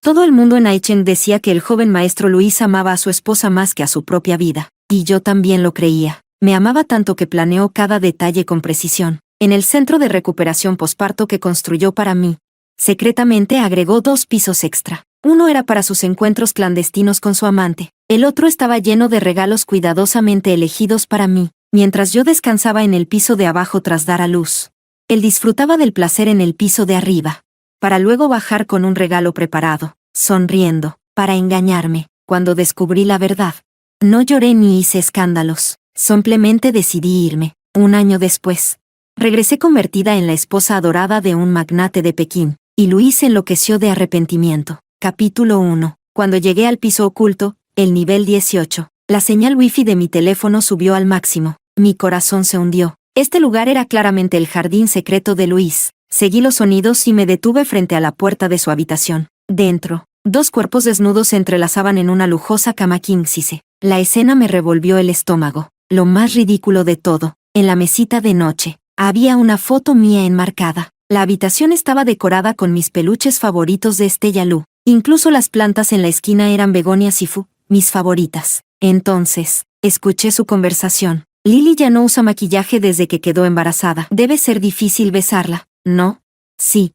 Todo el mundo en Aichen decía que el joven maestro Luis amaba a su esposa más que a su propia vida, y yo también lo creía. Me amaba tanto que planeó cada detalle con precisión. En el centro de recuperación posparto que construyó para mí, secretamente agregó 2 pisos extra. Uno era para sus encuentros clandestinos con su amante, el otro estaba lleno de regalos cuidadosamente elegidos para mí, mientras yo descansaba en el piso de abajo tras dar a luz. Él disfrutaba del placer en el piso de arriba, para luego bajar con un regalo preparado, sonriendo, para engañarme. Cuando descubrí la verdad, no lloré ni hice escándalos, simplemente decidí irme. Un año después, regresé convertida en la esposa adorada de un magnate de Pekín, y Luis enloqueció de arrepentimiento. Capítulo 1. Cuando llegué al piso oculto, el nivel 18, la señal wifi de mi teléfono subió al máximo. Mi corazón se hundió. Este lugar era claramente el jardín secreto de Luis. Seguí los sonidos y me detuve frente a la puerta de su habitación. Dentro, 2 cuerpos desnudos se entrelazaban en una lujosa cama king size. La escena me revolvió el estómago. Lo más ridículo de todo, en la mesita de noche, había una foto mía enmarcada. La habitación estaba decorada con mis peluches favoritos de Stella Lu. Incluso las plantas en la esquina eran begonias sifu, mis favoritas. Entonces, escuché su conversación. Lily ya no usa maquillaje desde que quedó embarazada. Debe ser difícil besarla, ¿no? Sí.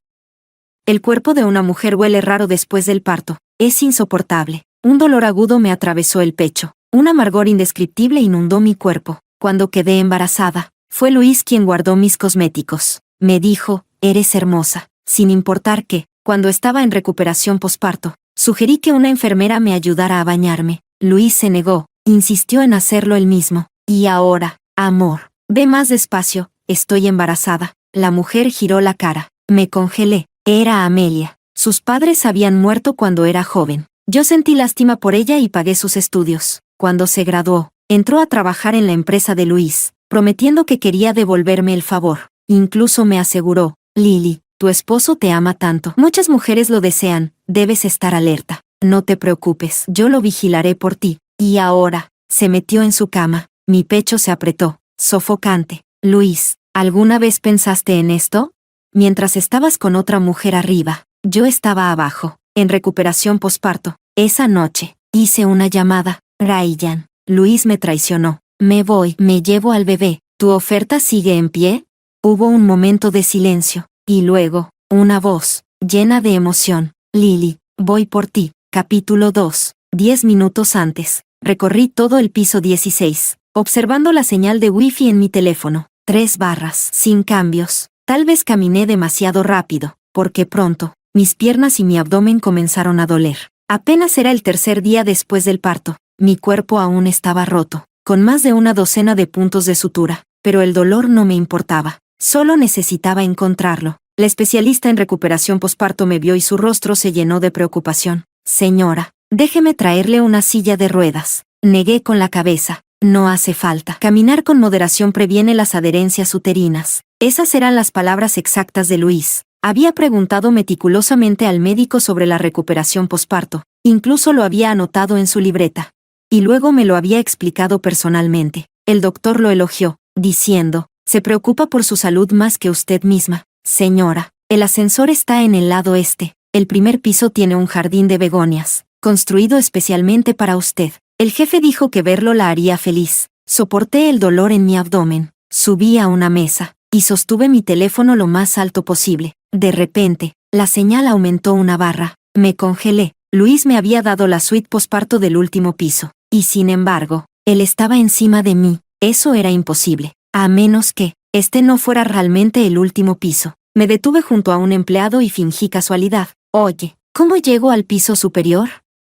El cuerpo de una mujer huele raro después del parto. Es insoportable. Un dolor agudo me atravesó el pecho. Un amargor indescriptible inundó mi cuerpo. Cuando quedé embarazada, fue Luis quien guardó mis cosméticos. Me dijo, eres hermosa. Sin importar qué, cuando estaba en recuperación posparto, sugerí que una enfermera me ayudara a bañarme. Luis se negó, insistió en hacerlo él mismo. Y ahora, amor, ve más despacio, estoy embarazada. La mujer giró la cara. Me congelé. Era Amelia. Sus padres habían muerto cuando era joven. Yo sentí lástima por ella y pagué sus estudios. Cuando se graduó, entró a trabajar en la empresa de Luis, prometiendo que quería devolverme el favor. Incluso me aseguró, Lily, tu esposo te ama tanto. Muchas mujeres lo desean, debes estar alerta. No te preocupes, yo lo vigilaré por ti. Y ahora, se metió en su cama. Mi pecho se apretó, sofocante. Luis, ¿alguna vez pensaste en esto? Mientras estabas con otra mujer arriba, yo estaba abajo, en recuperación posparto. Esa noche, hice una llamada. Ryan, Luis me traicionó. Me voy, me llevo al bebé. ¿Tu oferta sigue en pie? Hubo un momento de silencio, y luego, una voz, llena de emoción. Lily, voy por ti. Capítulo 2. 10 minutos antes, recorrí todo el piso 16, observando la señal de wifi en mi teléfono. 3 barras, sin cambios. Tal vez caminé demasiado rápido, porque pronto, mis piernas y mi abdomen comenzaron a doler. Apenas era el tercer día después del parto. Mi cuerpo aún estaba roto, con más de una docena de puntos de sutura, pero el dolor no me importaba. Solo necesitaba encontrarlo. La especialista en recuperación posparto me vio y su rostro se llenó de preocupación. Señora, déjeme traerle una silla de ruedas. Negué con la cabeza. No hace falta. Caminar con moderación previene las adherencias uterinas. Esas eran las palabras exactas de Luis. Había preguntado meticulosamente al médico sobre la recuperación posparto. Incluso lo había anotado en su libreta. Y luego me lo había explicado personalmente. El doctor lo elogió, diciendo, se preocupa por su salud más que usted misma. Señora, el ascensor está en el lado este. El primer piso tiene un jardín de begonias, construido especialmente para usted. El jefe dijo que verlo la haría feliz. Soporté el dolor en mi abdomen. Subí a una mesa, y sostuve mi teléfono lo más alto posible. De repente, la señal aumentó una barra. Me congelé. Luis me había dado la suite posparto del último piso. Y sin embargo, él estaba encima de mí. Eso era imposible. A menos que, este no fuera realmente el último piso. Me detuve junto a un empleado y fingí casualidad. Oye, ¿cómo llego al piso superior?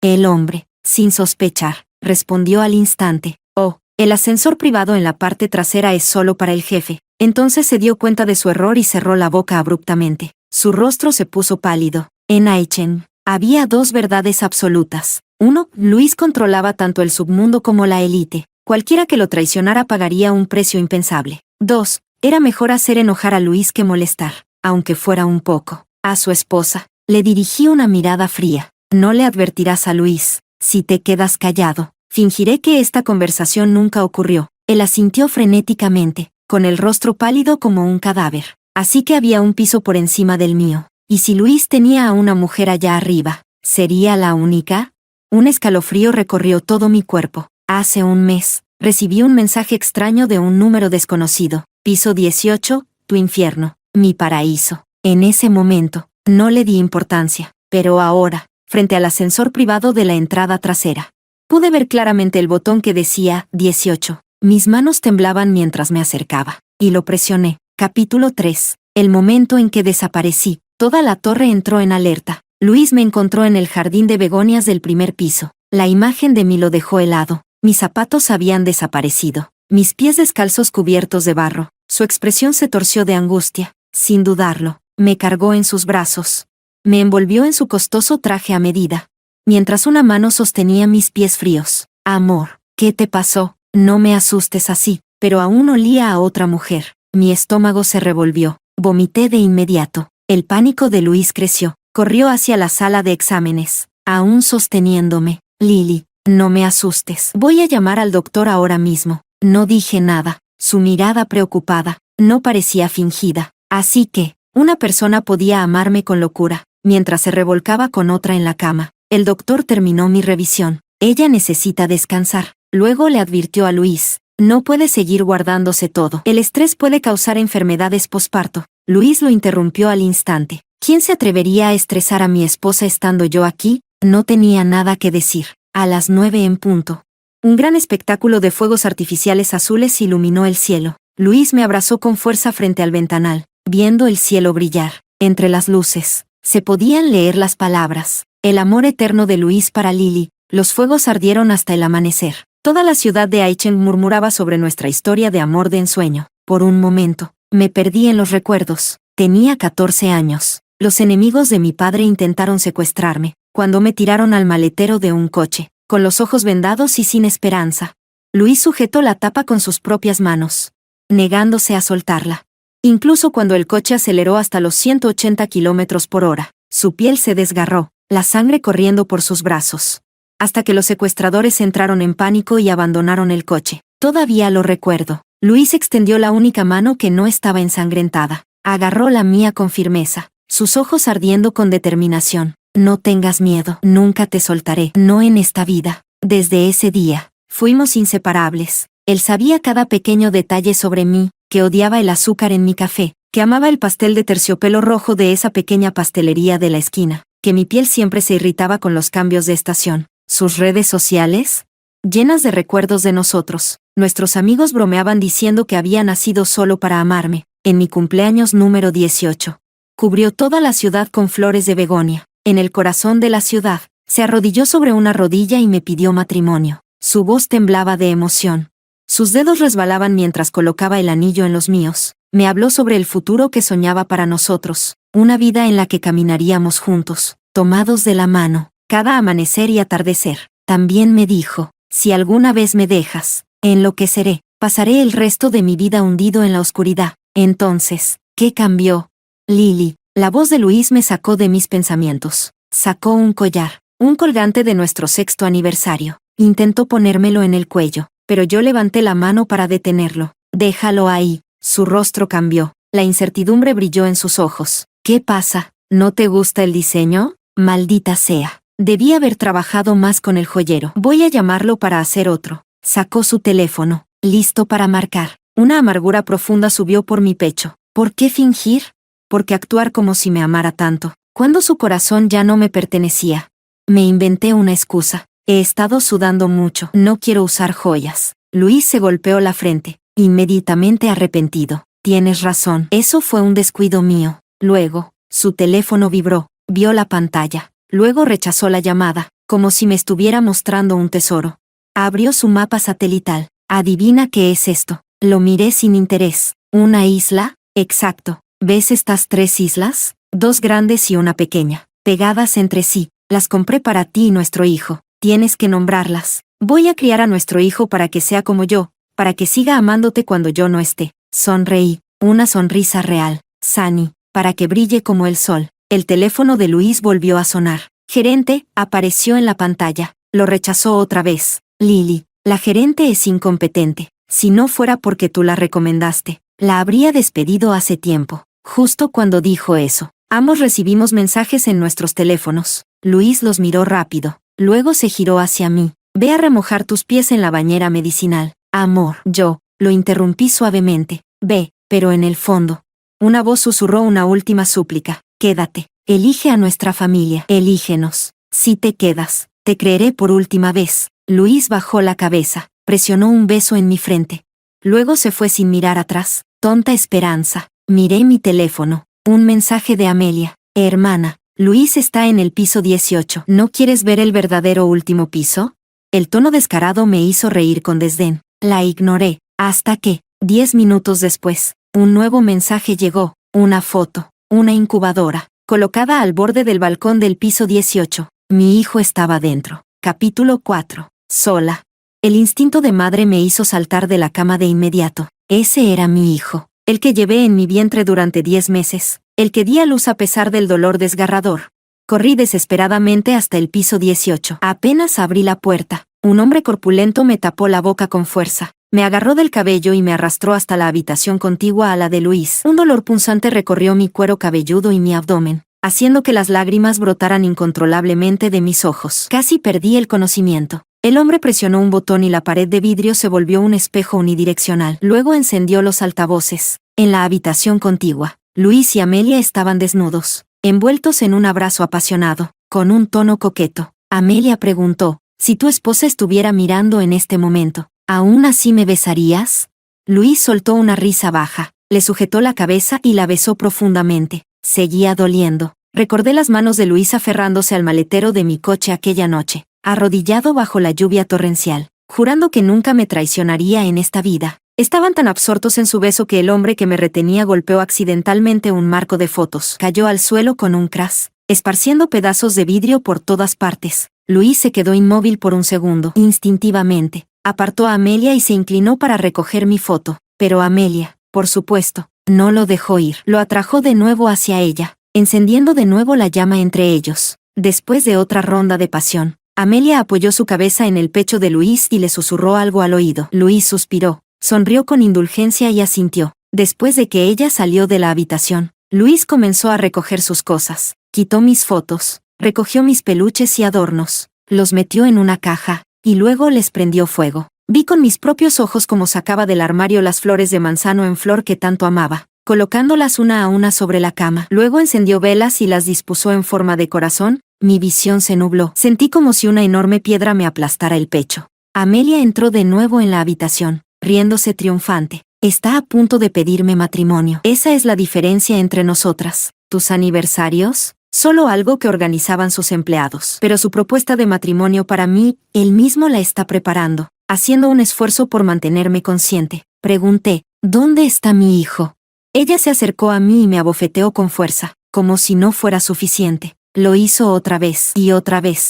El hombre, sin sospechar, respondió al instante. Oh, el ascensor privado en la parte trasera es solo para el jefe. Entonces se dio cuenta de su error y cerró la boca abruptamente. Su rostro se puso pálido. En Aichen, había 2 verdades absolutas. 1. Luis controlaba tanto el submundo como la élite. Cualquiera que lo traicionara pagaría un precio impensable. 2. Era mejor hacer enojar a Luis que molestar, aunque fuera un poco. A su esposa, le dirigí una mirada fría. No le advertirás a Luis. Si te quedas callado, fingiré que esta conversación nunca ocurrió. Él asintió frenéticamente, con el rostro pálido como un cadáver. Así que había un piso por encima del mío. Y si Luis tenía a una mujer allá arriba, ¿Sería la única? Un escalofrío recorrió todo mi cuerpo. Hace un mes, recibí un mensaje extraño de un número desconocido. Piso 18, tu infierno, mi paraíso. En ese momento, no le di importancia, pero ahora, frente al ascensor privado de la entrada trasera, pude ver claramente el botón que decía 18. Mis manos temblaban mientras me acercaba, y lo presioné. Capítulo 3. El momento en que desaparecí. Toda la torre entró en alerta. Luis me encontró en el jardín de begonias del primer piso. La imagen de mí lo dejó helado. Mis zapatos habían desaparecido. Mis pies descalzos cubiertos de barro. Su expresión se torció de angustia. Sin dudarlo, me cargó en sus brazos. Me envolvió en su costoso traje a medida, mientras una mano sostenía mis pies fríos. Amor, ¿qué te pasó? No me asustes así. Pero aún olía a otra mujer. Mi estómago se revolvió. Vomité de inmediato. El pánico de Luis creció. Corrió hacia la sala de exámenes, aún sosteniéndome. Lily, no me asustes. Voy a llamar al doctor ahora mismo. No dije nada. Su mirada preocupada no parecía fingida. Así que, una persona podía amarme con locura, mientras se revolcaba con otra en la cama. El doctor terminó mi revisión. Ella necesita descansar. Luego le advirtió a Luis. No puede seguir guardándose todo. El estrés puede causar enfermedades posparto. Luis lo interrumpió al instante. ¿Quién se atrevería a estresar a mi esposa estando yo aquí? No tenía nada que decir. A las 9 en punto. Un gran espectáculo de fuegos artificiales azules iluminó el cielo. Luis me abrazó con fuerza frente al ventanal, viendo el cielo brillar. Entre las luces, se podían leer las palabras. El amor eterno de Luis para Lily. Los fuegos ardieron hasta el amanecer. Toda la ciudad de Aichen murmuraba sobre nuestra historia de amor de ensueño. Por un momento, me perdí en los recuerdos. Tenía 14 años. Los enemigos de mi padre intentaron secuestrarme, cuando me tiraron al maletero de un coche, con los ojos vendados y sin esperanza. Luis sujetó la tapa con sus propias manos, negándose a soltarla. Incluso cuando el coche aceleró hasta los 180 kilómetros por hora, su piel se desgarró, la sangre corriendo por sus brazos. Hasta que los secuestradores entraron en pánico y abandonaron el coche. Todavía lo recuerdo. Luis extendió la única mano que no estaba ensangrentada. Agarró la mía con firmeza, sus ojos ardiendo con determinación. No tengas miedo, nunca te soltaré, no en esta vida. Desde ese día, fuimos inseparables. Él sabía cada pequeño detalle sobre mí, que odiaba el azúcar en mi café, que amaba el pastel de terciopelo rojo de esa pequeña pastelería de la esquina, que mi piel siempre se irritaba con los cambios de estación. Sus redes sociales, llenas de recuerdos de nosotros. Nuestros amigos bromeaban diciendo que había nacido solo para amarme, en mi cumpleaños número 18. Cubrió toda la ciudad con flores de begonia. En el corazón de la ciudad, se arrodilló sobre una rodilla y me pidió matrimonio. Su voz temblaba de emoción. Sus dedos resbalaban mientras colocaba el anillo en los míos. Me habló sobre el futuro que soñaba para nosotros, una vida en la que caminaríamos juntos, tomados de la mano, cada amanecer y atardecer. También me dijo, si alguna vez me dejas, enloqueceré, pasaré el resto de mi vida hundido en la oscuridad. Entonces, ¿qué cambió? Lily, la voz de Luis me sacó de mis pensamientos. Sacó un collar, un colgante de nuestro 6º aniversario. Intentó ponérmelo en el cuello, pero yo levanté la mano para detenerlo. Déjalo ahí. Su rostro cambió, la incertidumbre brilló en sus ojos. ¿Qué pasa? ¿No te gusta el diseño? Maldita sea. Debí haber trabajado más con el joyero. Voy a llamarlo para hacer otro. Sacó su teléfono, listo para marcar. Una amargura profunda subió por mi pecho. ¿Por qué fingir? ¿Por qué actuar como si me amara tanto, cuando su corazón ya no me pertenecía? Me inventé una excusa. He estado sudando mucho. No quiero usar joyas. Luis se golpeó la frente, inmediatamente arrepentido. Tienes razón. Eso fue un descuido mío. Luego, su teléfono vibró. Vio la pantalla. Luego rechazó la llamada, como si me estuviera mostrando un tesoro. Abrió su mapa satelital. Adivina qué es esto. Lo miré sin interés. ¿Una isla? Exacto. ¿Ves estas 3 islas? 2 grandes y una pequeña, pegadas entre sí. Las compré para ti y nuestro hijo. Tienes que nombrarlas. Voy a criar a nuestro hijo para que sea como yo, para que siga amándote cuando yo no esté. Sonreí. Una sonrisa real. Sunny, para que brille como el sol. El teléfono de Luis volvió a sonar. Gerente, apareció en la pantalla. Lo rechazó otra vez. Lily, la gerente es incompetente. Si no fuera porque tú la recomendaste, la habría despedido hace tiempo. Justo cuando dijo eso, ambos recibimos mensajes en nuestros teléfonos. Luis los miró rápido. Luego se giró hacia mí. Ve a remojar tus pies en la bañera medicinal. Amor, yo, lo interrumpí suavemente. Ve, pero en el fondo. Una voz susurró una última súplica. Quédate. Elige a nuestra familia. Elígenos. Si te quedas, te creeré por última vez. Luis bajó la cabeza. Presionó un beso en mi frente. Luego se fue sin mirar atrás. Tonta esperanza. Miré mi teléfono. Un mensaje de Amelia. Hermana, Luis está en el piso 18. ¿No quieres ver el verdadero último piso? El tono descarado me hizo reír con desdén. La ignoré, hasta que, 10 minutos después, un nuevo mensaje llegó. Una foto. Una incubadora, colocada al borde del balcón del piso 18. Mi hijo estaba dentro. Capítulo 4. Sola. El instinto de madre me hizo saltar de la cama de inmediato. Ese era mi hijo, el que llevé en mi vientre durante 10 meses, el que di a luz a pesar del dolor desgarrador. Corrí desesperadamente hasta el piso 18. Apenas abrí la puerta, un hombre corpulento me tapó la boca con fuerza. Me agarró del cabello y me arrastró hasta la habitación contigua a la de Luis. Un dolor punzante recorrió mi cuero cabelludo y mi abdomen, haciendo que las lágrimas brotaran incontrolablemente de mis ojos. Casi perdí el conocimiento. El hombre presionó un botón y la pared de vidrio se volvió un espejo unidireccional. Luego encendió los altavoces. En la habitación contigua, Luis y Amelia estaban desnudos, envueltos en un abrazo apasionado. Con un tono coqueto, Amelia preguntó, si tu esposa estuviera mirando en este momento, ¿aún así me besarías? Luis soltó una risa baja, le sujetó la cabeza y la besó profundamente. Seguía doliendo. Recordé las manos de Luis aferrándose al maletero de mi coche aquella noche, arrodillado bajo la lluvia torrencial, jurando que nunca me traicionaría en esta vida. Estaban tan absortos en su beso que el hombre que me retenía golpeó accidentalmente un marco de fotos. Cayó al suelo con un crash, esparciendo pedazos de vidrio por todas partes. Luis se quedó inmóvil por un segundo. Instintivamente, apartó a Amelia y se inclinó para recoger mi foto. Pero Amelia, por supuesto, no lo dejó ir. Lo atrajo de nuevo hacia ella, encendiendo de nuevo la llama entre ellos. Después de otra ronda de pasión, Amelia apoyó su cabeza en el pecho de Luis y le susurró algo al oído. Luis suspiró, sonrió con indulgencia y asintió. Después de que ella salió de la habitación, Luis comenzó a recoger sus cosas. Quitó mis fotos, recogió mis peluches y adornos, los metió en una caja, y luego les prendió fuego. Vi con mis propios ojos cómo sacaba del armario las flores de manzano en flor que tanto amaba, colocándolas una a una sobre la cama. Luego encendió velas y las dispuso en forma de corazón. Mi visión se nubló. Sentí como si una enorme piedra me aplastara el pecho. Amelia entró de nuevo en la habitación, riéndose triunfante. Está a punto de pedirme matrimonio. Esa es la diferencia entre nosotras. ¿Tus aniversarios? Solo algo que organizaban sus empleados. Pero su propuesta de matrimonio para mí, él mismo la está preparando, haciendo un esfuerzo por mantenerme consciente. Pregunté, ¿dónde está mi hijo? Ella se acercó a mí y me abofeteó con fuerza, como si no fuera suficiente. Lo hizo otra vez,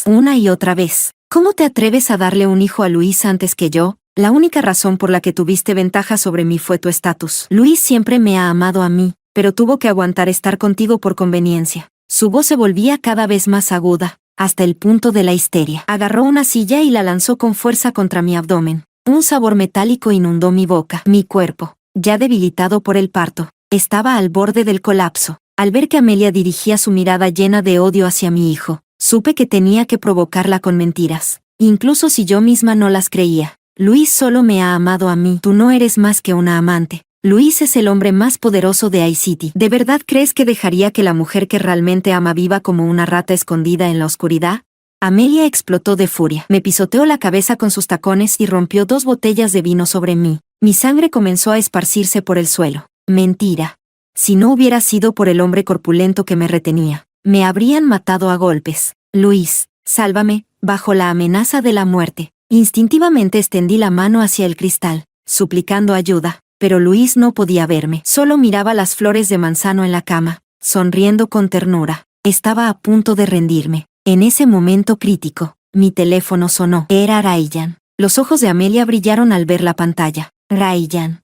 una y otra vez. ¿Cómo te atreves a darle un hijo a Luis antes que yo? La única razón por la que tuviste ventaja sobre mí fue tu estatus. Luis siempre me ha amado a mí, pero tuvo que aguantar estar contigo por conveniencia. Su voz se volvía cada vez más aguda, hasta el punto de la histeria. Agarró una silla y la lanzó con fuerza contra mi abdomen. Un sabor metálico inundó mi boca. Mi cuerpo, ya debilitado por el parto, estaba al borde del colapso. Al ver que Amelia dirigía su mirada llena de odio hacia mi hijo, supe que tenía que provocarla con mentiras, incluso si yo misma no las creía. Luis solo me ha amado a mí. Tú no eres más que una amante. Luis es el hombre más poderoso de iCity. ¿De verdad crees que dejaría que la mujer que realmente ama viva como una rata escondida en la oscuridad? Amelia explotó de furia. Me pisoteó la cabeza con sus tacones y rompió 2 botellas de vino sobre mí. Mi sangre comenzó a esparcirse por el suelo. Mentira. Si no hubiera sido por el hombre corpulento que me retenía, me habrían matado a golpes. Luis, sálvame, bajo la amenaza de la muerte. Instintivamente extendí la mano hacia el cristal, suplicando ayuda, pero Luis no podía verme. Solo miraba las flores de manzano en la cama, sonriendo con ternura. Estaba a punto de rendirme. En ese momento crítico, mi teléfono sonó. Era Ryan. Los ojos de Amelia brillaron al ver la pantalla. Ryan.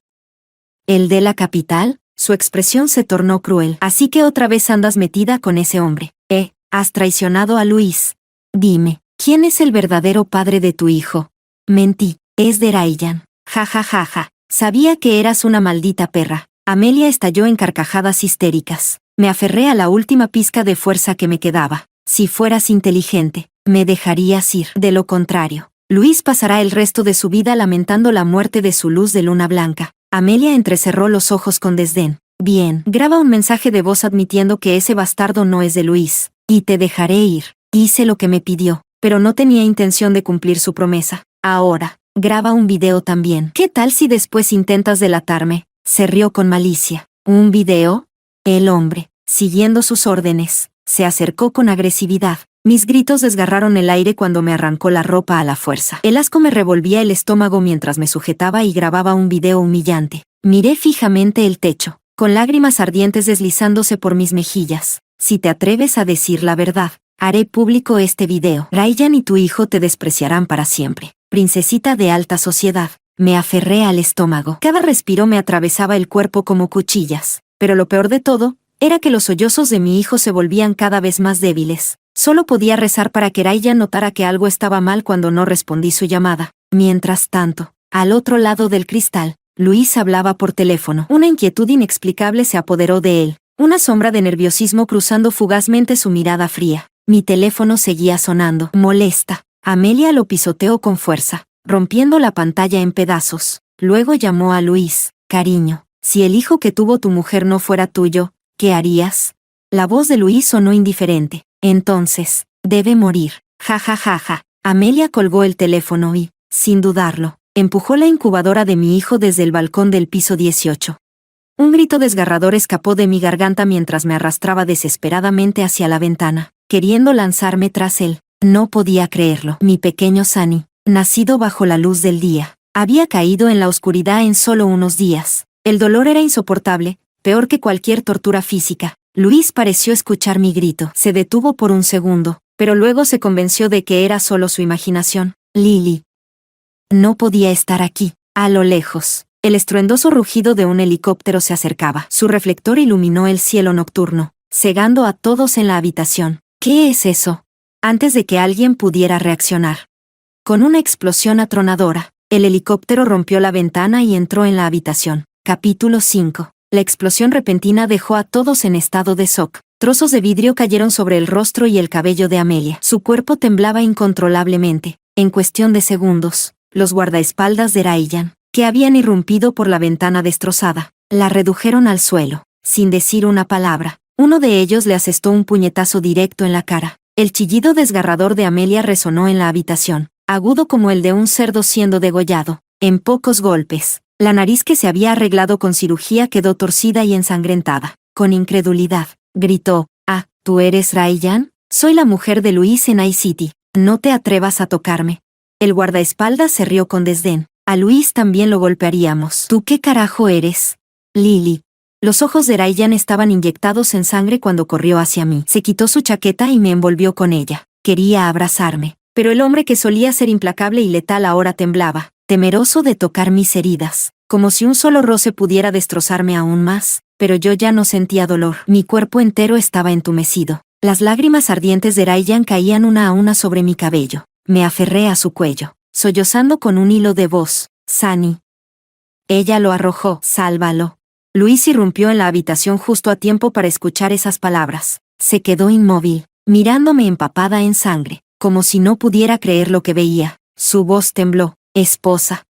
¿El de la capital? Su expresión se tornó cruel. Así que otra vez andas metida con ese hombre. Has traicionado a Luis. Dime, ¿quién es el verdadero padre de tu hijo? Mentí, es de Ryan. Ja ja ja ja. Sabía que eras una maldita perra. Amelia estalló en carcajadas histéricas. Me aferré a la última pizca de fuerza que me quedaba. Si fueras inteligente, me dejarías ir. De lo contrario, Luis pasará el resto de su vida lamentando la muerte de su luz de luna blanca. Amelia entrecerró los ojos con desdén. Bien, graba un mensaje de voz admitiendo que ese bastardo no es de Luis. Y te dejaré ir. Hice lo que me pidió, pero no tenía intención de cumplir su promesa. Ahora, graba un video también. ¿Qué tal si después intentas delatarme? Se rió con malicia. ¿Un video? El hombre, siguiendo sus órdenes, se acercó con agresividad. Mis gritos desgarraron el aire cuando me arrancó la ropa a la fuerza. El asco me revolvía el estómago mientras me sujetaba y grababa un video humillante. Miré fijamente el techo, con lágrimas ardientes deslizándose por mis mejillas. Si te atreves a decir la verdad, haré público este video. Ryan y tu hijo te despreciarán para siempre. Princesita de alta sociedad. Me aferré al estómago. Cada respiro me atravesaba el cuerpo como cuchillas. Pero lo peor de todo, era que los sollozos de mi hijo se volvían cada vez más débiles. Solo podía rezar para que Ryan notara que algo estaba mal cuando no respondí su llamada. Mientras tanto, al otro lado del cristal, Luis hablaba por teléfono. Una inquietud inexplicable se apoderó de él. Una sombra de nerviosismo cruzando fugazmente su mirada fría. Mi teléfono seguía sonando. Molesta. Amelia lo pisoteó con fuerza, rompiendo la pantalla en pedazos. Luego llamó a Luis. Cariño, si el hijo que tuvo tu mujer no fuera tuyo, ¿qué harías? La voz de Luis sonó indiferente. Entonces, debe morir. Ja ja ja ja. Amelia colgó el teléfono y, sin dudarlo, empujó la incubadora de mi hijo desde el balcón del piso 18. Un grito desgarrador escapó de mi garganta mientras me arrastraba desesperadamente hacia la ventana, queriendo lanzarme tras él. No podía creerlo. Mi pequeño Sunny, nacido bajo la luz del día, había caído en la oscuridad en solo unos días. El dolor era insoportable, peor que cualquier tortura física. Luis pareció escuchar mi grito. Se detuvo por un segundo, pero luego se convenció de que era solo su imaginación. Lily. No podía estar aquí. A lo lejos, el estruendoso rugido de un helicóptero se acercaba. Su reflector iluminó el cielo nocturno, cegando a todos en la habitación. ¿Qué es eso? Antes de que alguien pudiera reaccionar. Con una explosión atronadora, el helicóptero rompió la ventana y entró en la habitación. Capítulo 5. La explosión repentina dejó a todos en estado de shock. Trozos de vidrio cayeron sobre el rostro y el cabello de Amelia. Su cuerpo temblaba incontrolablemente. En cuestión de segundos, los guardaespaldas de Ryan, que habían irrumpido por la ventana destrozada, la redujeron al suelo. Sin decir una palabra, uno de ellos le asestó un puñetazo directo en la cara. El chillido desgarrador de Amelia resonó en la habitación, agudo como el de un cerdo siendo degollado. En pocos golpes, la nariz que se había arreglado con cirugía quedó torcida y ensangrentada. Con incredulidad, gritó, «Ah, ¿tú eres Ryan? Soy la mujer de Luis en I-City. No te atrevas a tocarme». El guardaespaldas se rió con desdén. «A Luis también lo golpearíamos». «¿Tú qué carajo eres?» «Lily». Los ojos de Ryan estaban inyectados en sangre cuando corrió hacia mí. Se quitó su chaqueta y me envolvió con ella. Quería abrazarme, pero el hombre que solía ser implacable y letal ahora temblaba, temeroso de tocar mis heridas, como si un solo roce pudiera destrozarme aún más, pero yo ya no sentía dolor. Mi cuerpo entero estaba entumecido. Las lágrimas ardientes de Ryan caían una a una sobre mi cabello. Me aferré a su cuello, sollozando con un hilo de voz. «Sunny». Ella lo arrojó. «Sálvalo». Luis irrumpió en la habitación justo a tiempo para escuchar esas palabras. Se quedó inmóvil, mirándome empapada en sangre, como si no pudiera creer lo que veía. Su voz tembló. «Esposa».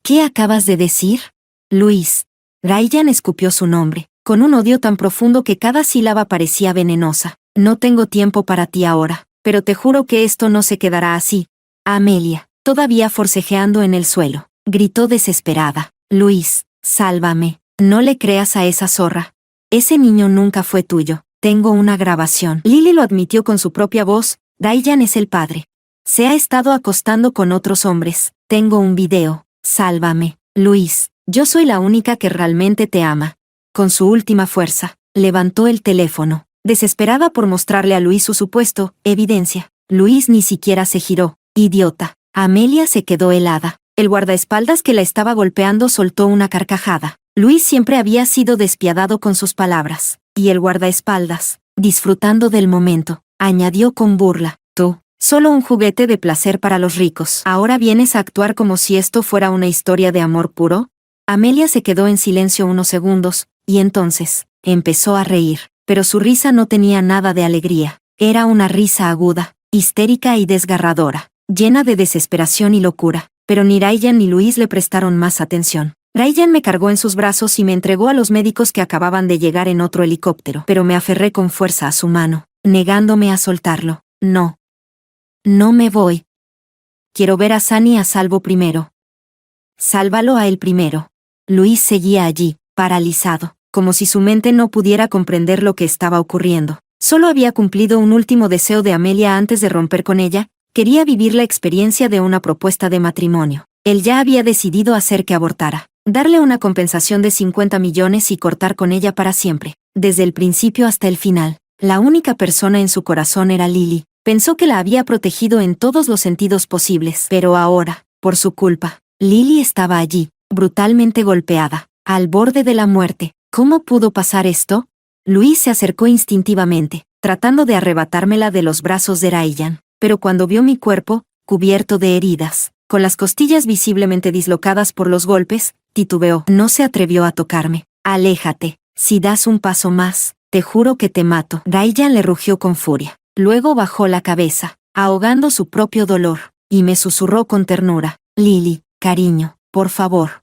«¿Qué acabas de decir?» «Luis». Ryan escupió su nombre, con un odio tan profundo que cada sílaba parecía venenosa. «No tengo tiempo para ti ahora, pero te juro que esto no se quedará así». Amelia, todavía forcejeando en el suelo, gritó desesperada. «Luis, sálvame. No le creas a esa zorra. Ese niño nunca fue tuyo. Tengo una grabación». Lily lo admitió con su propia voz. «Ryan es el padre. Se ha estado acostando con otros hombres. Tengo un video. Sálvame, Luis. Yo soy la única que realmente te ama». Con su última fuerza, levantó el teléfono, desesperada por mostrarle a Luis su supuesto evidencia. Luis ni siquiera se giró. «Idiota». Amelia se quedó helada. El guardaespaldas que la estaba golpeando soltó una carcajada. Luis siempre había sido despiadado con sus palabras. Y el guardaespaldas, disfrutando del momento, añadió con burla. «Tú, solo un juguete de placer para los ricos. ¿Ahora vienes a actuar como si esto fuera una historia de amor puro?» Amelia se quedó en silencio unos segundos, y entonces, empezó a reír. Pero su risa no tenía nada de alegría. Era una risa aguda, histérica y desgarradora, llena de desesperación y locura, pero ni Ryan ni Luis le prestaron más atención. Ryan me cargó en sus brazos y me entregó a los médicos que acababan de llegar en otro helicóptero, pero me aferré con fuerza a su mano, negándome a soltarlo. No. No me voy. Quiero ver a Sunny a salvo primero. Sálvalo a él primero. Luis seguía allí, paralizado, como si su mente no pudiera comprender lo que estaba ocurriendo. Solo había cumplido un último deseo de Amelia antes de romper con ella, quería vivir la experiencia de una propuesta de matrimonio. Él ya había decidido hacer que abortara, darle una compensación de 50 millones y cortar con ella para siempre. Desde el principio hasta el final, la única persona en su corazón era Lily. Pensó que la había protegido en todos los sentidos posibles, pero ahora, por su culpa, Lily estaba allí, brutalmente golpeada, al borde de la muerte. ¿Cómo pudo pasar esto? Luis se acercó instintivamente, tratando de arrebatármela de los brazos de Ryan, pero cuando vio mi cuerpo, cubierto de heridas, con las costillas visiblemente dislocadas por los golpes, titubeó. No se atrevió a tocarme. Aléjate, si das un paso más, te juro que te mato. Ryan le rugió con furia. Luego bajó la cabeza, ahogando su propio dolor, y me susurró con ternura. Lily, cariño, por favor.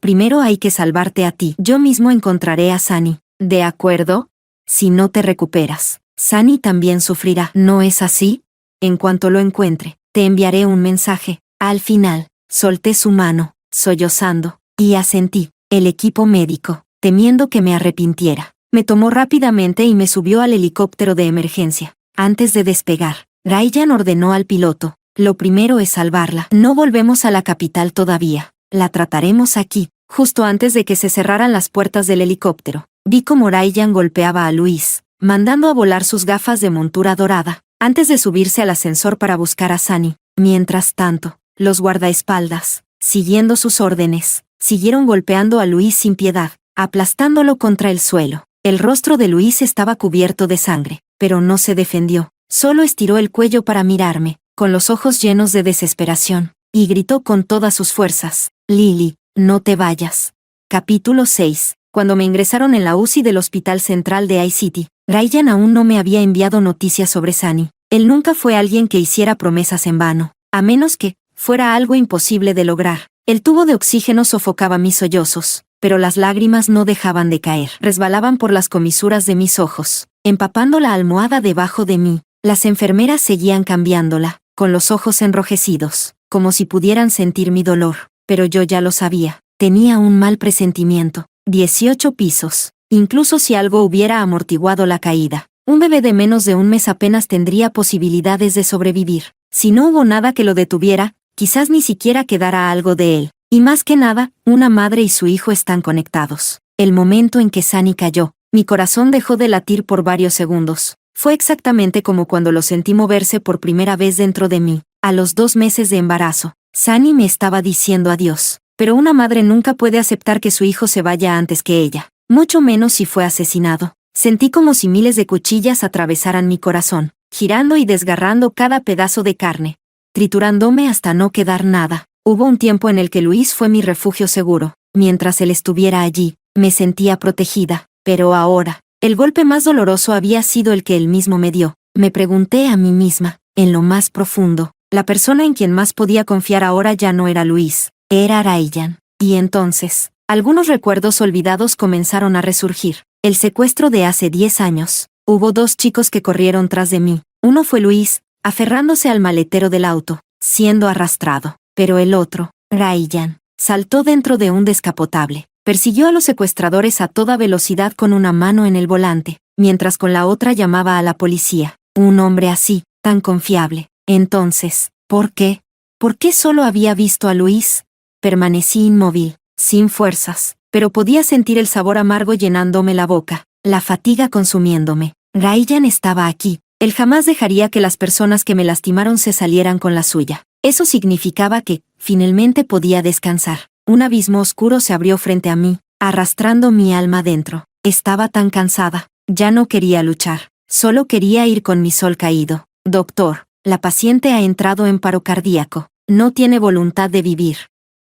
Primero hay que salvarte a ti. Yo mismo encontraré a Sunny. ¿De acuerdo? Si no te recuperas, Sunny también sufrirá. ¿No es así? En cuanto lo encuentre, te enviaré un mensaje. Al final, solté su mano, sollozando, y asentí. El equipo médico, temiendo que me arrepintiera, me tomó rápidamente y me subió al helicóptero de emergencia. Antes de despegar, Ryan ordenó al piloto: lo primero es salvarla. No volvemos a la capital todavía. La trataremos aquí. Justo antes de que se cerraran las puertas del helicóptero, vi cómo Ryan golpeaba a Luis, mandando a volar sus gafas de montura dorada, antes de subirse al ascensor para buscar a Sunny. Mientras tanto, los guardaespaldas, siguiendo sus órdenes, siguieron golpeando a Luis sin piedad, aplastándolo contra el suelo. El rostro de Luis estaba cubierto de sangre, pero no se defendió, solo estiró el cuello para mirarme, con los ojos llenos de desesperación, y gritó con todas sus fuerzas: Lily, no te vayas. Capítulo 6. Cuando me ingresaron en la UCI del Hospital Central de I-City, Ryan aún no me había enviado noticias sobre Sunny. Él nunca fue alguien que hiciera promesas en vano, a menos que fuera algo imposible de lograr. El tubo de oxígeno sofocaba mis sollozos, pero las lágrimas no dejaban de caer. Resbalaban por las comisuras de mis ojos, empapando la almohada debajo de mí. Las enfermeras seguían cambiándola, con los ojos enrojecidos, como si pudieran sentir mi dolor. Pero yo ya lo sabía, tenía un mal presentimiento. 18 pisos. Incluso si algo hubiera amortiguado la caída, un bebé de menos de un mes apenas tendría posibilidades de sobrevivir. Si no hubo nada que lo detuviera, quizás ni siquiera quedara algo de él. Y más que nada, una madre y su hijo están conectados. El momento en que Sunny cayó, mi corazón dejó de latir por varios segundos. Fue exactamente como cuando lo sentí moverse por primera vez dentro de mí, a los 2 meses de embarazo. Sunny me estaba diciendo adiós, pero una madre nunca puede aceptar que su hijo se vaya antes que ella, mucho menos si fue asesinado. Sentí como si miles de cuchillas atravesaran mi corazón, girando y desgarrando cada pedazo de carne, triturándome hasta no quedar nada. Hubo un tiempo en el que Luis fue mi refugio seguro. Mientras él estuviera allí, me sentía protegida, pero ahora, el golpe más doloroso había sido el que él mismo me dio. Me pregunté a mí misma, en lo más profundo, la persona en quien más podía confiar ahora ya no era Luis, era Ryan. Y entonces, algunos recuerdos olvidados comenzaron a resurgir. El secuestro de hace 10 años. Hubo 2 chicos que corrieron tras de mí. Uno fue Luis, aferrándose al maletero del auto, siendo arrastrado. Pero el otro, Ryan, saltó dentro de un descapotable. Persiguió a los secuestradores a toda velocidad con una mano en el volante, mientras con la otra llamaba a la policía. Un hombre así, tan confiable. Entonces, ¿por qué? ¿Por qué solo había visto a Luis? Permanecí inmóvil, sin fuerzas, pero podía sentir el sabor amargo llenándome la boca, la fatiga consumiéndome. Ryan estaba aquí. Él jamás dejaría que las personas que me lastimaron se salieran con la suya. Eso significaba que, finalmente podía descansar. Un abismo oscuro se abrió frente a mí, arrastrando mi alma dentro. Estaba tan cansada, ya no quería luchar, solo quería ir con mi sol caído. Doctor, la paciente ha entrado en paro cardíaco, no tiene voluntad de vivir.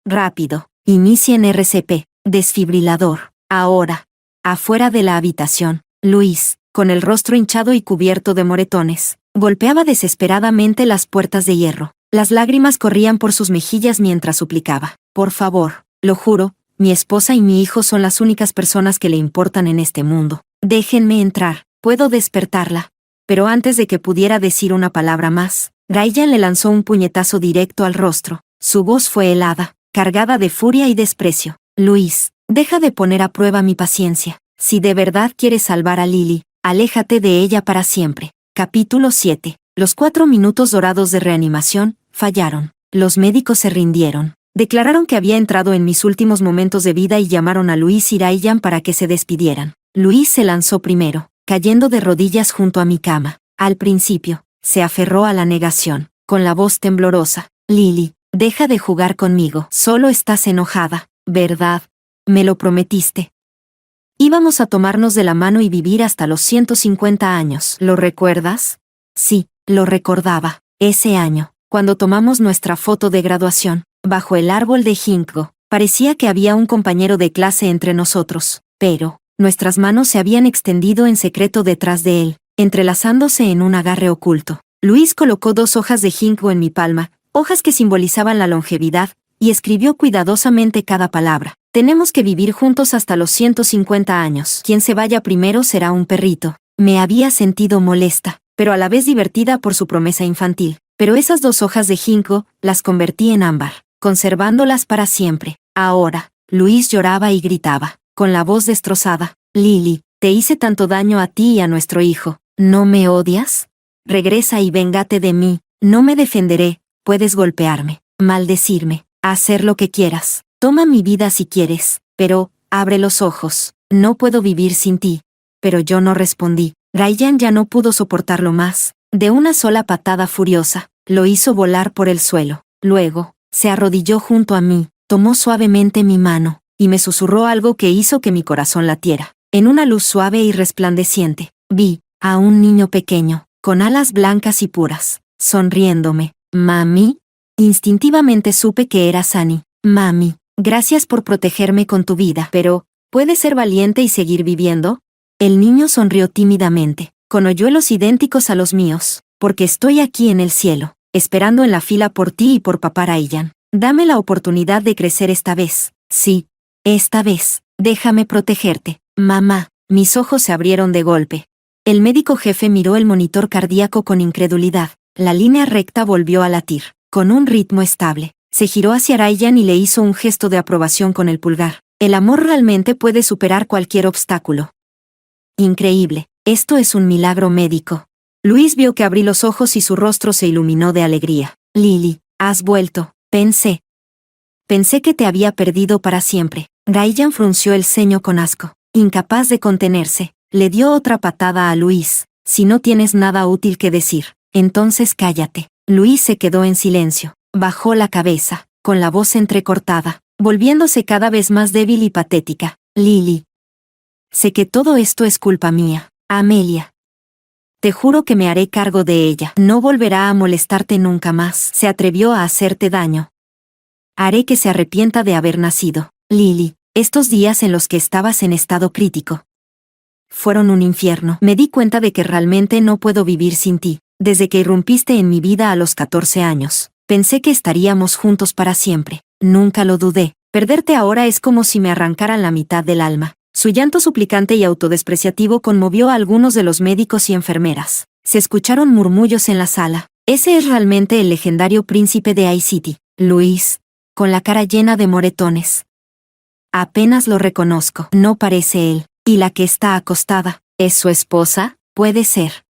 Rápido, inicien RCP, desfibrilador, ahora. Afuera de la habitación, Luis, con el rostro hinchado y cubierto de moretones. Golpeaba desesperadamente las puertas de hierro. Las lágrimas corrían por sus mejillas mientras suplicaba. Por favor, lo juro, mi esposa y mi hijo son las únicas personas que le importan en este mundo. Déjenme entrar, puedo despertarla. Pero antes de que pudiera decir una palabra más, Ryan le lanzó un puñetazo directo al rostro. Su voz fue helada, cargada de furia y desprecio. Luis, deja de poner a prueba mi paciencia. Si de verdad quieres salvar a Lily, aléjate de ella para siempre. Capítulo 7. Los 4 minutos dorados de reanimación fallaron. Los médicos se rindieron. Declararon que había entrado en mis últimos momentos de vida y llamaron a Luis y Ryan para que se despidieran. Luis se lanzó primero, cayendo de rodillas junto a mi cama. Al principio, se aferró a la negación, con la voz temblorosa. Lily, deja de jugar conmigo. Solo estás enojada, ¿verdad? Me lo prometiste. Íbamos a tomarnos de la mano y vivir hasta los 150 años. ¿Lo recuerdas? Sí, lo recordaba. Ese año, cuando tomamos nuestra foto de graduación, bajo el árbol de ginkgo, parecía que había un compañero de clase entre nosotros, pero nuestras manos se habían extendido en secreto detrás de él, entrelazándose en un agarre oculto. Luis colocó 2 hojas de ginkgo en mi palma, hojas que simbolizaban la longevidad, y escribió cuidadosamente cada palabra. Tenemos que vivir juntos hasta los 150 años. Quien se vaya primero será un perrito. Me había sentido molesta, pero a la vez divertida por su promesa infantil. Pero esas 2 hojas de ginkgo las convertí en ámbar, conservándolas para siempre. Ahora, Luis lloraba y gritaba, con la voz destrozada. Lily, te hice tanto daño a ti y a nuestro hijo. ¿No me odias? Regresa y véngate de mí. No me defenderé. Puedes golpearme, maldecirme, hacer lo que quieras. Toma mi vida si quieres, pero, abre los ojos. No puedo vivir sin ti. Pero yo no respondí. Ryan ya no pudo soportarlo más. De una sola patada furiosa, lo hizo volar por el suelo. Luego, se arrodilló junto a mí, tomó suavemente mi mano, y me susurró algo que hizo que mi corazón latiera. En una luz suave y resplandeciente, vi a un niño pequeño, con alas blancas y puras, sonriéndome. «Mami». Instintivamente supe que era Sunny. «Mami, gracias por protegerme con tu vida, pero, ¿puedes ser valiente y seguir viviendo?» El niño sonrió tímidamente, con hoyuelos idénticos a los míos, porque estoy aquí en el cielo, esperando en la fila por ti y por papá Ryan. Dame la oportunidad de crecer esta vez. Sí, esta vez. Déjame protegerte. Mamá. Mis ojos se abrieron de golpe. El médico jefe miró el monitor cardíaco con incredulidad. La línea recta volvió a latir, con un ritmo estable. Se giró hacia Ryan y le hizo un gesto de aprobación con el pulgar. El amor realmente puede superar cualquier obstáculo. Increíble. Esto es un milagro médico. Luis vio que abrí los ojos y su rostro se iluminó de alegría. Lily, has vuelto. Pensé que te había perdido para siempre. Ryan frunció el ceño con asco. Incapaz de contenerse, le dio otra patada a Luis. Si no tienes nada útil que decir, entonces cállate. Luis se quedó en silencio. Bajó la cabeza, con la voz entrecortada, volviéndose cada vez más débil y patética. Lily. Sé que todo esto es culpa mía, Amelia. Te juro que me haré cargo de ella. No volverá a molestarte nunca más. Se atrevió a hacerte daño. Haré que se arrepienta de haber nacido. Lily, estos días en los que estabas en estado crítico fueron un infierno. Me di cuenta de que realmente no puedo vivir sin ti. Desde que irrumpiste en mi vida a los 14 años, pensé que estaríamos juntos para siempre. Nunca lo dudé. Perderte ahora es como si me arrancaran la mitad del alma. Su llanto suplicante y autodespreciativo conmovió a algunos de los médicos y enfermeras. Se escucharon murmullos en la sala. Ese es realmente el legendario príncipe de I-City, Luis, con la cara llena de moretones. Apenas lo reconozco. No parece él. ¿Y la que está acostada? ¿Es su esposa? Puede ser.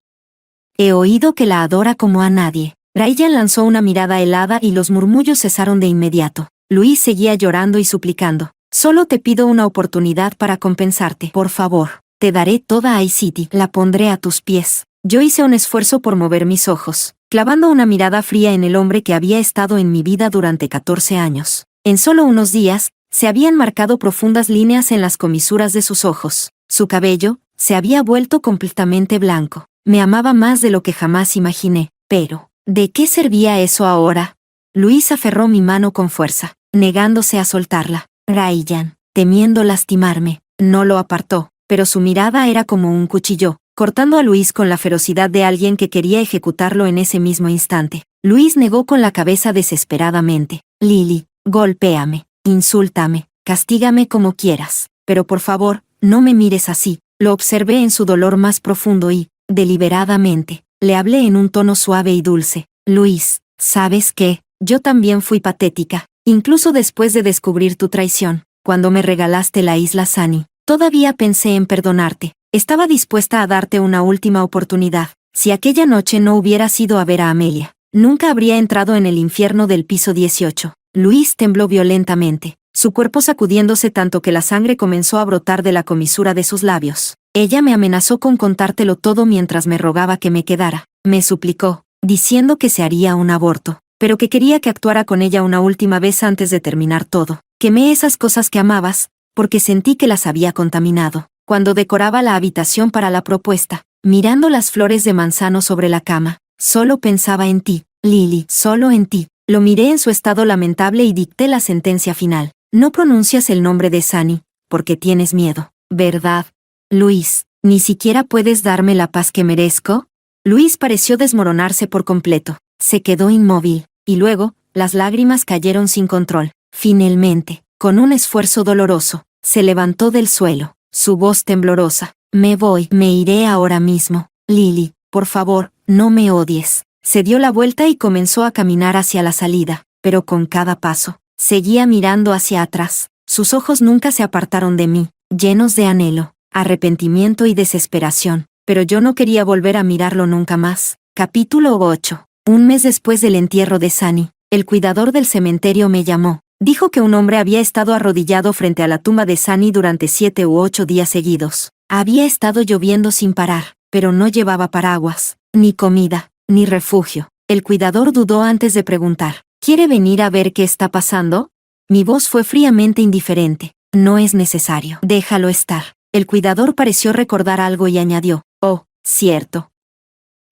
He oído que la adora como a nadie. Ryan lanzó una mirada helada y los murmullos cesaron de inmediato. Luis seguía llorando y suplicando. Solo te pido una oportunidad para compensarte. Por favor, te daré toda I-City. La pondré a tus pies. Yo hice un esfuerzo por mover mis ojos, clavando una mirada fría en el hombre que había estado en mi vida durante 14 años. En solo unos días, se habían marcado profundas líneas en las comisuras de sus ojos. Su cabello se había vuelto completamente blanco. Me amaba más de lo que jamás imaginé. Pero, ¿de qué servía eso ahora? Luis aferró mi mano con fuerza, negándose a soltarla. Ryan, temiendo lastimarme, no lo apartó, pero su mirada era como un cuchillo. cortando a Luis con la ferocidad de alguien que quería ejecutarlo en ese mismo instante. Luis negó con la cabeza desesperadamente. Lily, golpéame, insúltame, castígame como quieras, pero por favor, no me mires así. Lo observé en su dolor más profundo y, deliberadamente, le hablé en un tono suave y dulce. Luis, ¿sabes qué? Yo también fui patética, incluso después de descubrir tu traición. Cuando me regalaste la isla Sunny, todavía pensé en perdonarte. Estaba dispuesta a darte una última oportunidad. Si aquella noche no hubieras ido a ver a Amelia, nunca habría entrado en el infierno del piso 18. Luis tembló violentamente, su cuerpo sacudiéndose tanto que la sangre comenzó a brotar de la comisura de sus labios. Ella me amenazó con contártelo todo mientras me rogaba que me quedara. Me suplicó, diciendo que se haría un aborto, pero que quería que actuara con ella una última vez antes de terminar todo. Quemé esas cosas que amabas, porque sentí que las había contaminado. Cuando decoraba la habitación para la propuesta, mirando las flores de manzano sobre la cama, solo pensaba en ti, Lily, solo en ti. Lo miré en su estado lamentable y dicté la sentencia final. No pronuncias el nombre de Sunny, porque tienes miedo, ¿verdad? Luis, ¿ni siquiera puedes darme la paz que merezco? Luis pareció desmoronarse por completo. Se quedó inmóvil, y luego, las lágrimas cayeron sin control. Finalmente, con un esfuerzo doloroso, se levantó del suelo, su voz temblorosa. Me voy, me iré ahora mismo. Lily, por favor, no me odies. Se dio la vuelta y comenzó a caminar hacia la salida, pero con cada paso, seguía mirando hacia atrás. Sus ojos nunca se apartaron de mí, llenos de anhelo, arrepentimiento y desesperación, pero yo no quería volver a mirarlo nunca más. Capítulo 8. Un mes después del entierro de Sunny, el cuidador del cementerio me llamó. Dijo que un hombre había estado arrodillado frente a la tumba de Sunny durante 7 u 8 días seguidos. Había estado lloviendo sin parar, pero no llevaba paraguas, ni comida, ni refugio. El cuidador dudó antes de preguntar, ¿quiere venir a ver qué está pasando? Mi voz fue fríamente indiferente. No es necesario. Déjalo estar. El cuidador pareció recordar algo y añadió, oh, cierto.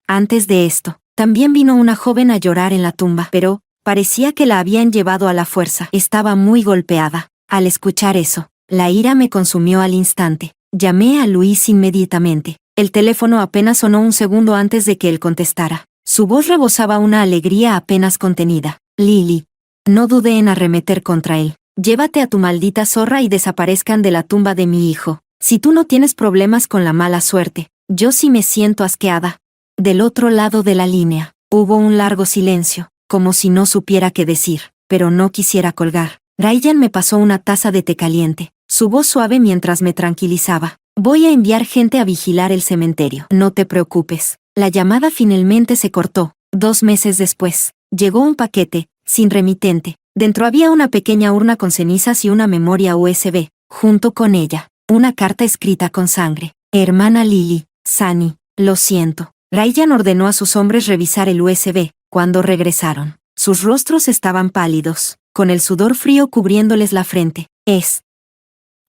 Antes de esto, también vino una joven a llorar en la tumba, pero parecía que la habían llevado a la fuerza. Estaba muy golpeada. Al escuchar eso, la ira me consumió al instante. Llamé a Luis inmediatamente. El teléfono apenas sonó un segundo antes de que él contestara. Su voz rebosaba una alegría apenas contenida. Lily. No dudé en arremeter contra él. Llévate a tu maldita zorra y desaparezcan de la tumba de mi hijo. Si tú no tienes problemas con la mala suerte, yo sí me siento asqueada. Del otro lado de la línea, hubo un largo silencio, como si no supiera qué decir, pero no quisiera colgar. Ryan me pasó una taza de té caliente, su voz suave mientras me tranquilizaba. Voy a enviar gente a vigilar el cementerio. No te preocupes. La llamada finalmente se cortó. 2 meses después, llegó un paquete, sin remitente. Dentro había una pequeña urna con cenizas y una memoria USB. Junto con ella, una carta escrita con sangre. Hermana Lily, Sunny, lo siento. Ryan ordenó a sus hombres revisar el USB. Cuando regresaron, sus rostros estaban pálidos, con el sudor frío cubriéndoles la frente. Es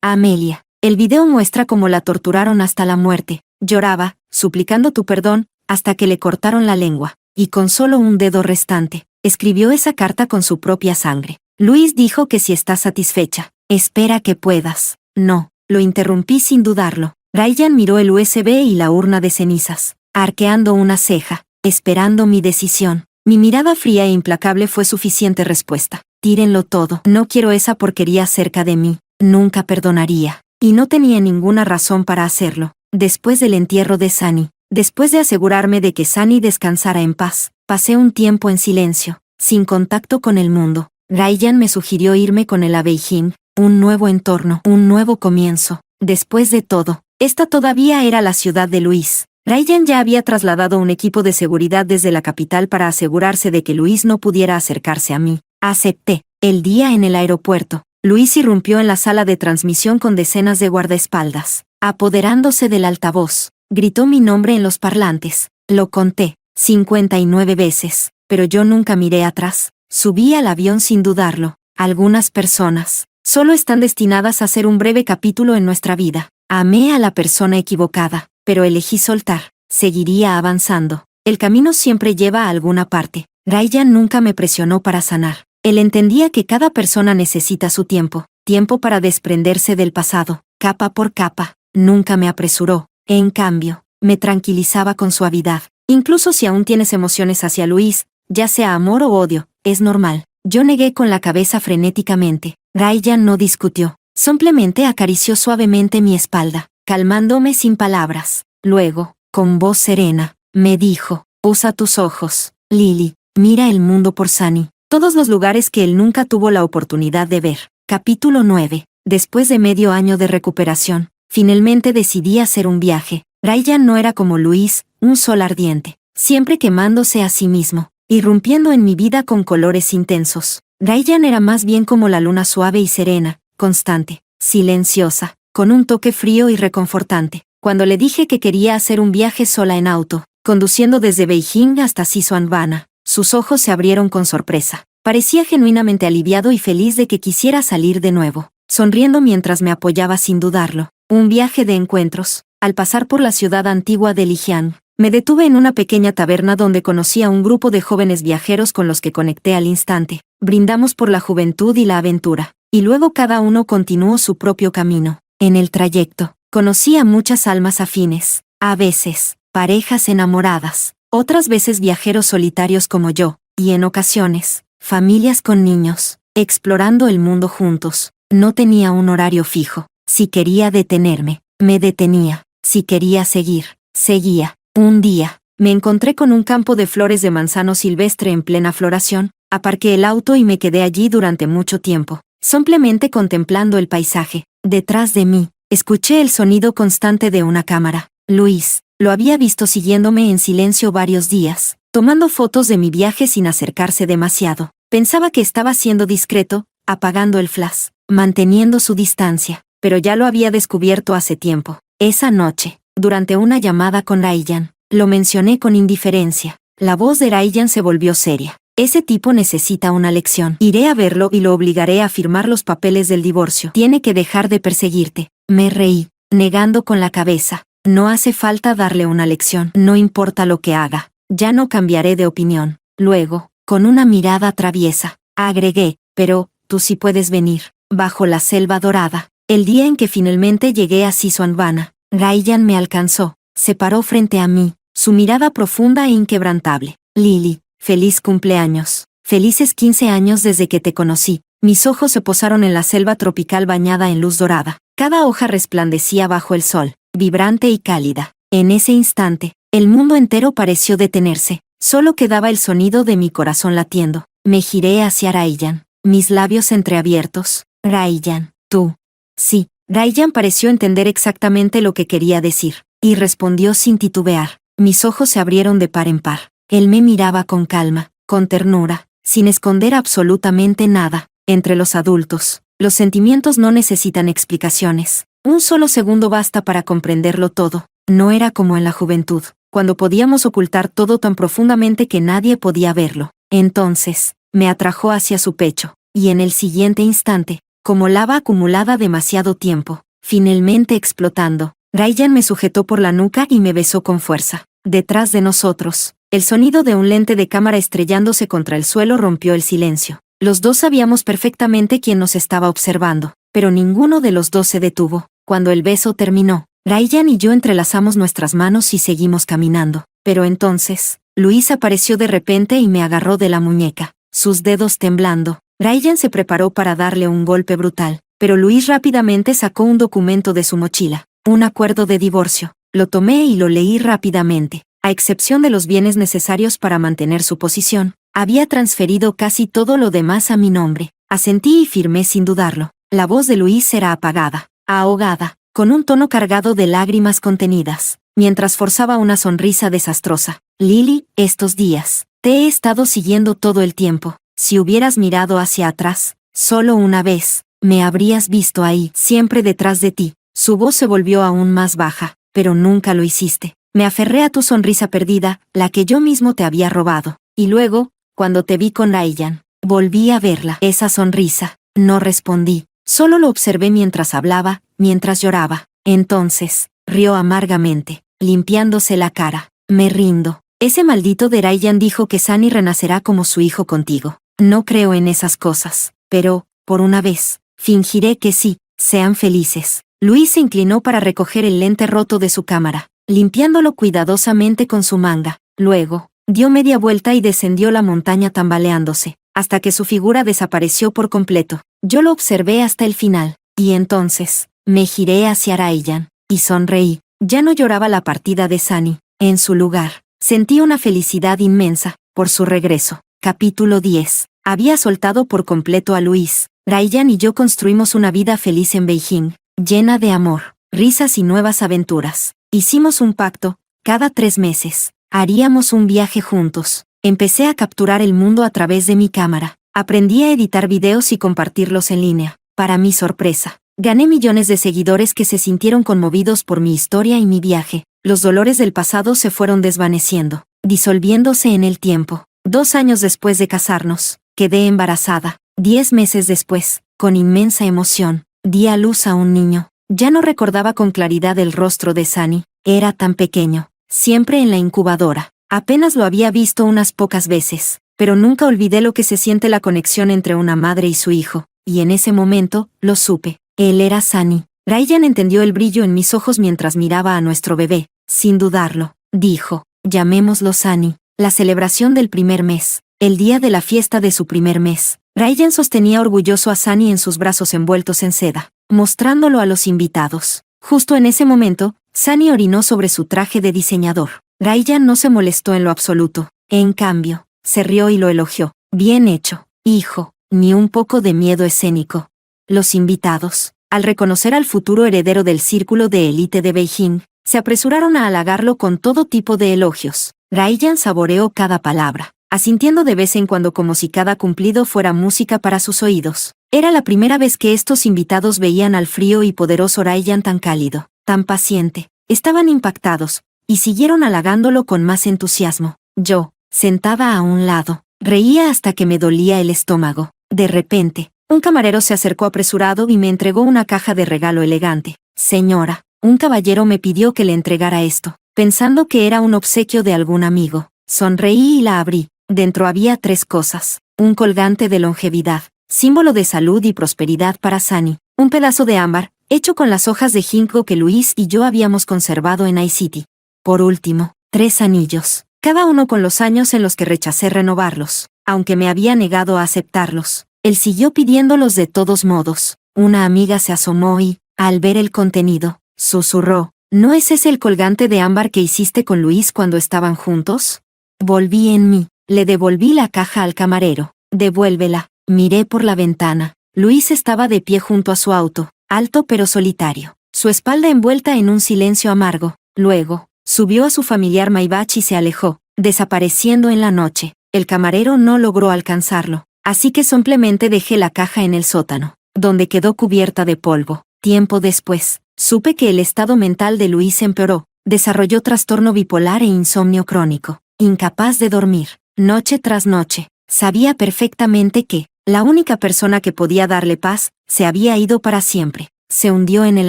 Amelia. El video muestra cómo la torturaron hasta la muerte. Lloraba, suplicando tu perdón, hasta que le cortaron la lengua, y con solo un dedo restante, escribió esa carta con su propia sangre. Luis dijo que si estás satisfecha, espera que puedas. No, lo interrumpí sin dudarlo. Ryan miró el USB y la urna de cenizas, arqueando una ceja, esperando mi decisión. Mi mirada fría e implacable fue suficiente respuesta. Tírenlo todo. No quiero esa porquería cerca de mí. Nunca perdonaría. Y no tenía ninguna razón para hacerlo. Después del entierro de Sunny, después de asegurarme de que Sunny descansara en paz, pasé un tiempo en silencio, sin contacto con el mundo. Ryan me sugirió irme con él a Beijing, un nuevo entorno, un nuevo comienzo. Después de todo, esta todavía era la ciudad de Luis. Ryan ya había trasladado un equipo de seguridad desde la capital para asegurarse de que Luis no pudiera acercarse a mí. Acepté. El día en el aeropuerto, Luis irrumpió en la sala de transmisión con decenas de guardaespaldas. Apoderándose del altavoz, gritó mi nombre en los parlantes. Lo conté, 59 veces, pero yo nunca miré atrás. Subí al avión sin dudarlo. Algunas personas solo están destinadas a ser un breve capítulo en nuestra vida. Amé a la persona equivocada, pero elegí soltar. Seguiría avanzando. El camino siempre lleva a alguna parte. Ryan nunca me presionó para sanar. Él entendía que cada persona necesita su tiempo, tiempo para desprenderse del pasado, capa por capa. Nunca me apresuró. En cambio, me tranquilizaba con suavidad. Incluso si aún tienes emociones hacia Luis, ya sea amor o odio, es normal. Yo negué con la cabeza frenéticamente. Ryan no discutió. Simplemente acarició suavemente mi espalda, calmándome sin palabras. Luego, con voz serena, me dijo, usa tus ojos, Lily, mira el mundo por Sunny. Todos los lugares que él nunca tuvo la oportunidad de ver. Capítulo 9. Después de medio año de recuperación, finalmente decidí hacer un viaje. Ryan no era como Luis, un sol ardiente, siempre quemándose a sí mismo, irrumpiendo en mi vida con colores intensos. Ryan era más bien como la luna suave y serena, constante, silenciosa, con un toque frío y reconfortante. Cuando le dije que quería hacer un viaje sola en auto, conduciendo desde Beijing hasta Xishuangbanna, sus ojos se abrieron con sorpresa. Parecía genuinamente aliviado y feliz de que quisiera salir de nuevo, sonriendo mientras me apoyaba sin dudarlo. Un viaje de encuentros. Al pasar por la ciudad antigua de Lijiang, me detuve en una pequeña taberna donde conocí a un grupo de jóvenes viajeros con los que conecté al instante. Brindamos por la juventud y la aventura, y luego cada uno continuó su propio camino. En el trayecto, conocí a muchas almas afines, a veces, parejas enamoradas, otras veces viajeros solitarios como yo, y en ocasiones, familias con niños, explorando el mundo juntos. No tenía un horario fijo. Si quería detenerme, me detenía. Si quería seguir, seguía. Un día, me encontré con un campo de flores de manzano silvestre en plena floración. Aparqué el auto y me quedé allí durante mucho tiempo, simplemente contemplando el paisaje. Detrás de mí, escuché el sonido constante de una cámara. Luis, lo había visto siguiéndome en silencio varios días, tomando fotos de mi viaje sin acercarse demasiado. Pensaba que estaba siendo discreto, apagando el flash, manteniendo su distancia, pero ya lo había descubierto hace tiempo. Esa noche, durante una llamada con Ryan, lo mencioné con indiferencia. La voz de Ryan se volvió seria. Ese tipo necesita una lección. Iré a verlo y lo obligaré a firmar los papeles del divorcio. Tiene que dejar de perseguirte. Me reí, negando con la cabeza. No hace falta darle una lección. No importa lo que haga. Ya no cambiaré de opinión. Luego, con una mirada traviesa, agregué, pero, tú sí puedes venir. Bajo la selva dorada. El día en que finalmente llegué a Xishuangbanna, Ryan me alcanzó. Se paró frente a mí, su mirada profunda e inquebrantable. Lily, feliz cumpleaños. Felices 15 años desde que te conocí. Mis ojos se posaron en la selva tropical bañada en luz dorada. Cada hoja resplandecía bajo el sol, vibrante y cálida. En ese instante, el mundo entero pareció detenerse. Solo quedaba el sonido de mi corazón latiendo. Me giré hacia Ryan, mis labios entreabiertos. Ryan, tú. Sí, Ryan pareció entender exactamente lo que quería decir, y respondió sin titubear. Mis ojos se abrieron de par en par. Él me miraba con calma, con ternura, sin esconder absolutamente nada. Entre los adultos, los sentimientos no necesitan explicaciones. Un solo segundo basta para comprenderlo todo. No era como en la juventud, cuando podíamos ocultar todo tan profundamente que nadie podía verlo. Entonces, me atrajo hacia su pecho, y en el siguiente instante, como lava acumulada demasiado tiempo, finalmente explotando, Ryan me sujetó por la nuca y me besó con fuerza. Detrás de nosotros, el sonido de un lente de cámara estrellándose contra el suelo rompió el silencio. Los dos sabíamos perfectamente quién nos estaba observando, pero ninguno de los dos se detuvo. Cuando el beso terminó, Ryan y yo entrelazamos nuestras manos y seguimos caminando. Pero entonces, Luis apareció de repente y me agarró de la muñeca, sus dedos temblando. Ryan se preparó para darle un golpe brutal, pero Luis rápidamente sacó un documento de su mochila, un acuerdo de divorcio. Lo tomé y lo leí rápidamente. A excepción de los bienes necesarios para mantener su posición, había transferido casi todo lo demás a mi nombre. Asentí y firmé sin dudarlo. La voz de Luis era apagada, ahogada, con un tono cargado de lágrimas contenidas, mientras forzaba una sonrisa desastrosa. Lily, estos días, te he estado siguiendo todo el tiempo. Si hubieras mirado hacia atrás, solo una vez, me habrías visto ahí, siempre detrás de ti. Su voz se volvió aún más baja, pero nunca lo hiciste. Me aferré a tu sonrisa perdida, la que yo mismo te había robado. Y luego, cuando te vi con Ryan, volví a verla. Esa sonrisa. No respondí. Solo lo observé mientras hablaba, mientras lloraba. Entonces, rió amargamente, limpiándose la cara. Me rindo. Ese maldito de Ryan dijo que Sunny renacerá como su hijo contigo. No creo en esas cosas. Pero, por una vez, fingiré que sí. Sean felices. Luis se inclinó para recoger el lente roto de su cámara. limpiándolo cuidadosamente con su manga. Luego, dio media vuelta y descendió la montaña tambaleándose, hasta que su figura desapareció por completo. Yo lo observé hasta el final, y entonces, me giré hacia Raiyan, y sonreí. Ya no lloraba la partida de Sunny. En su lugar, sentí una felicidad inmensa, por su regreso. Capítulo 10. Había soltado por completo a Luis. Raiyan y yo construimos una vida feliz en Beijing, llena de amor, risas y nuevas aventuras. Hicimos un pacto, cada 3 meses. Haríamos un viaje juntos. Empecé a capturar el mundo a través de mi cámara. Aprendí a editar videos y compartirlos en línea. Para mi sorpresa, gané millones de seguidores que se sintieron conmovidos por mi historia y mi viaje. Los dolores del pasado se fueron desvaneciendo, disolviéndose en el tiempo. 2 años después de casarnos, quedé embarazada. 10 meses después, con inmensa emoción, di a luz a un niño. Ya no recordaba con claridad el rostro de Sunny. Era tan pequeño, siempre en la incubadora. Apenas lo había visto unas pocas veces, pero nunca olvidé lo que se siente la conexión entre una madre y su hijo, y en ese momento, lo supe. Él era Sunny. Raiyan entendió el brillo en mis ojos mientras miraba a nuestro bebé. Sin dudarlo, dijo, llamémoslo Sunny. La celebración del primer mes, el día de la fiesta de su primer mes. Raiyan sostenía orgulloso a Sunny en sus brazos envueltos en seda, mostrándolo a los invitados. Justo en ese momento, Sunny orinó sobre su traje de diseñador. Raiyan no se molestó en lo absoluto. En cambio, se rió y lo elogió. Bien hecho, hijo, ni un poco de miedo escénico. Los invitados, al reconocer al futuro heredero del círculo de élite de Beijing, se apresuraron a halagarlo con todo tipo de elogios. Raiyan saboreó cada palabra, asintiendo de vez en cuando como si cada cumplido fuera música para sus oídos. Era la primera vez que estos invitados veían al frío y poderoso Raiyan tan cálido, tan paciente. Estaban impactados, y siguieron halagándolo con más entusiasmo. Yo, sentada a un lado, reía hasta que me dolía el estómago. De repente, un camarero se acercó apresurado y me entregó una caja de regalo elegante. Señora, un caballero me pidió que le entregara esto, pensando que era un obsequio de algún amigo. Sonreí y la abrí. Dentro había 3 cosas. Un colgante de longevidad, símbolo de salud y prosperidad para Sunny. Un pedazo de ámbar, hecho con las hojas de ginkgo que Luis y yo habíamos conservado en iCity. Por último, 3 anillos, cada uno con los años en los que rechacé renovarlos, aunque me había negado a aceptarlos. Él siguió pidiéndolos de todos modos. Una amiga se asomó y, al ver el contenido, susurró, ¿no es ese el colgante de ámbar que hiciste con Luis cuando estaban juntos? Volví en mí, le devolví la caja al camarero. Devuélvela. Miré por la ventana. Luis estaba de pie junto a su auto, alto pero solitario, su espalda envuelta en un silencio amargo. Luego, subió a su familiar Maybach y se alejó, desapareciendo en la noche. El camarero no logró alcanzarlo, así que simplemente dejé la caja en el sótano, donde quedó cubierta de polvo. Tiempo después, supe que el estado mental de Luis empeoró, desarrolló trastorno bipolar e insomnio crónico, incapaz de dormir, noche tras noche. Sabía perfectamente que, la única persona que podía darle paz, se había ido para siempre. Se hundió en el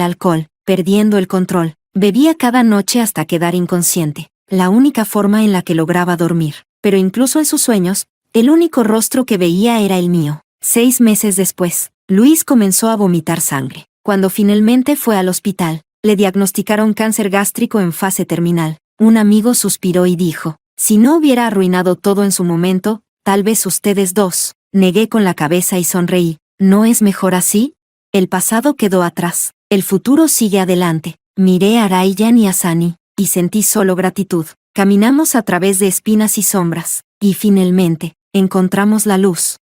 alcohol, perdiendo el control. Bebía cada noche hasta quedar inconsciente, la única forma en la que lograba dormir. Pero incluso en sus sueños, el único rostro que veía era el mío. 6 meses después, Luis comenzó a vomitar sangre. Cuando finalmente fue al hospital, le diagnosticaron cáncer gástrico en fase terminal. Un amigo suspiró y dijo, si no hubiera arruinado todo en su momento, tal vez ustedes dos. Negué con la cabeza y sonreí. ¿No es mejor así? El pasado quedó atrás, el futuro sigue adelante. Miré a Raiyan y a Sunny, y sentí solo gratitud. Caminamos a través de espinas y sombras, y finalmente, encontramos la luz.